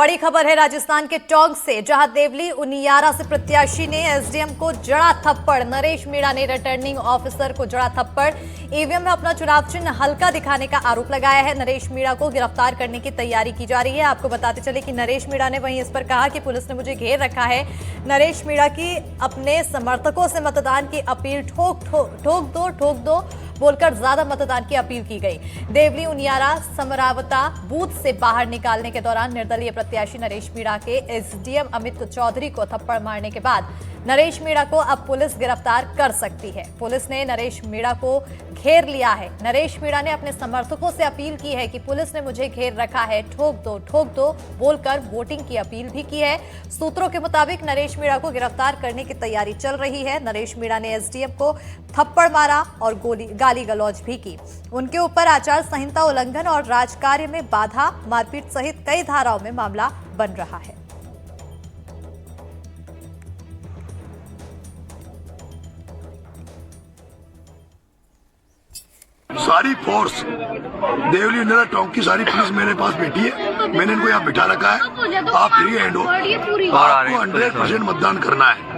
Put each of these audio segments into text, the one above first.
बड़ी खबर है राजस्थान के टोंक से, जहां देवली उनियारा से प्रत्याशी ने एसडीएम को जड़ा थप्पड़। नरेश मीणा ने रिटर्निंग ऑफिसर को जड़ा थप्पड़। ईवीएम में अपना चुनाव चिन्ह हल्का दिखाने का आरोप लगाया है। नरेश मीणा को गिरफ्तार करने की तैयारी की जा रही है। आपको बताते चले कि नरेश मीणा ने वहीं इस पर कहा कि पुलिस ने मुझे घेर रखा है। नरेश मीणा की अपने समर्थकों से मतदान की अपील ठोक दो बोलकर ज्यादा मतदान की अपील की गई। देवली उनियारा समरावता बूथ से बाहर निकालने के दौरान निर्दलीय प्रत्याशी नरेश मीणा के एसडीएम अमित चौधरी को थप्पड़ मारने के बाद नरेश मीणा को अब पुलिस गिरफ्तार कर सकती है। पुलिस ने नरेश मीणा को घेर लिया है। नरेश मीणा ने अपने समर्थकों से अपील की है कि पुलिस ने मुझे घेर रखा है, ठोक दो बोलकर वोटिंग की अपील भी की है। सूत्रों के मुताबिक नरेश मीणा को गिरफ्तार करने की तैयारी चल रही है। नरेश मीणा ने एसडीएम को थप्पड़ मारा और गाली गलौज भी की। उनके ऊपर आचार संहिता उल्लंघन और राजकार्य में बाधा, मारपीट सहित कई धाराओं में मामला बन रहा है। सारी फोर्स देवली उनियारा टोंक की सारी पुलिस मेरे पास बैठी है। मैंने इनको यहाँ बिठा रखा है। आप फ्री हैंड हो, आपको 100% मतदान करना है।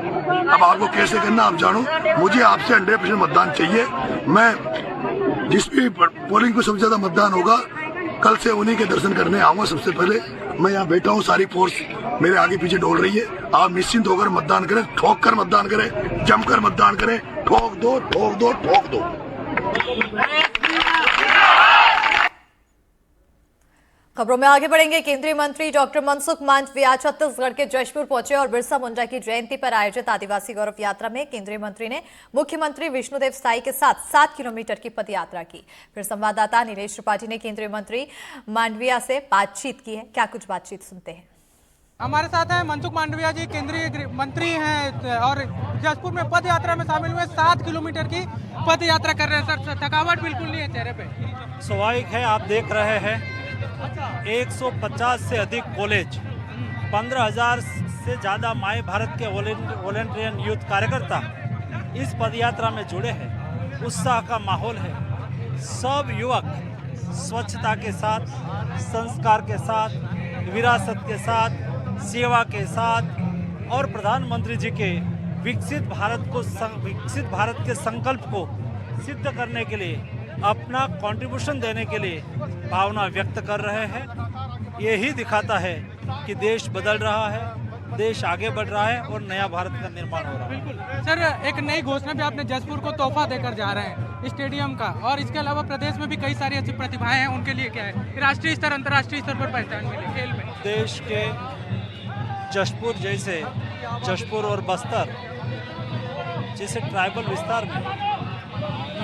अब आपको कैसे करना आप जानो, मुझे आपसे 100% मतदान चाहिए। मैं जिस भी पोलिंग पे सबसे ज्यादा मतदान होगा, कल से उन्हीं के दर्शन करने आऊंगा। सबसे पहले मैं यहाँ बैठा हूँ, सारी फोर्स मेरे आगे पीछे डोल रही है। आप निश्चिंत होकर मतदान करें, ठोक कर मतदान करें, जमकर मतदान करें। ठोक दो। खबरों में आगे बढ़ेंगे। केंद्रीय मंत्री डॉक्टर मनसुख मांडविया छत्तीसगढ़ के जशपुर पहुंचे और बिरसा मुंडा की जयंती पर आयोजित आदिवासी गौरव यात्रा में केंद्रीय मंत्री ने मुख्यमंत्री विष्णुदेव साई के साथ 7 किलोमीटर की पदयात्रा की। फिर संवाददाता नीलेश त्रिपाठी ने केंद्रीय मंत्री मांडविया से बातचीत की है। क्या कुछ बातचीत सुनते हैं। हमारे साथ हैं मनसुख मांडविया जी, केंद्रीय मंत्री हैं और जशपुर में पद यात्रा में शामिल हुए। 7 किलोमीटर की पद यात्रा कर रहे हैं सर, थकावट बिल्कुल नहीं है चेहरे पे। स्वाभाविक है, आप देख रहे हैं 150 से अधिक कॉलेज, 15,000 से ज़्यादा माय भारत के वॉलंटियन यूथ कार्यकर्ता इस पदयात्रा में जुड़े हैं। उत्साह का माहौल है। सब युवक स्वच्छता के साथ, संस्कार के साथ, विरासत के साथ, सेवा के साथ और प्रधानमंत्री जी के विकसित भारत के संकल्प को सिद्ध करने के लिए अपना कंट्रीब्यूशन देने के लिए भावना व्यक्त कर रहे हैं। यही दिखाता है कि देश बदल रहा है, देश आगे बढ़ रहा है और नया भारत का निर्माण हो रहा है। बिल्कुल सर, एक नई घोषणा भी आपने जशपुर को तोहफा देकर जा रहे हैं स्टेडियम का, और इसके अलावा प्रदेश में भी कई सारी अच्छी प्रतिभाएं हैं, उनके लिए क्या है राष्ट्रीय स्तर अंतर्राष्ट्रीय स्तर पर पहचान मिले खेल में। देश के जशपुर और बस्तर जैसे ट्राइबल विस्तार में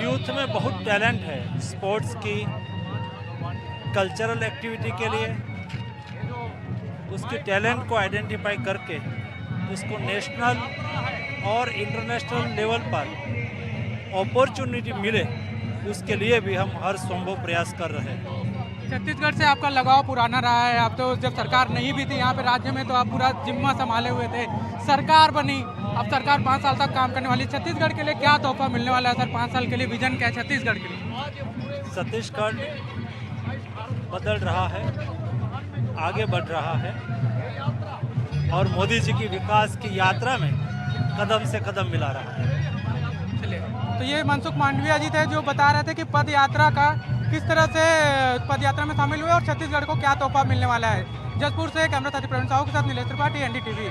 यूथ में बहुत टैलेंट है। स्पोर्ट्स की, कल्चरल एक्टिविटी के लिए उसके टैलेंट को आइडेंटिफाई करके उसको नेशनल और इंटरनेशनल लेवल पर अपॉर्चुनिटी मिले, उसके लिए भी हम हर संभव प्रयास कर रहे हैं। छत्तीसगढ़ से आपका लगाव पुराना रहा है। आप तो जब सरकार नहीं भी थी यहाँ पे राज्य में, तो आप पूरा जिम्मा संभाले हुए थे। सरकार बनी, अब सरकार 5 साल तक काम करने वाली। छत्तीसगढ़ के लिए क्या तोहफा मिलने वाला है सर 5 साल के लिए? विजन क्या है छत्तीसगढ़ के लिए? छत्तीसगढ़ बदल रहा है, आगे बढ़ रहा है और मोदी जी की विकास की यात्रा में कदम से कदम मिला रहा है। चलिए, तो ये मनसुख मांडविया जी थे जो बता रहे थे कि पद यात्रा का किस तरह से पद यात्रा में शामिल हुए और छत्तीसगढ़ को क्या तोहफा मिलने वाला है। जशपुर से कैमरा साथी प्रवीण साहू के साथ नीलेश त्रिपाठी, एनडीटीवी।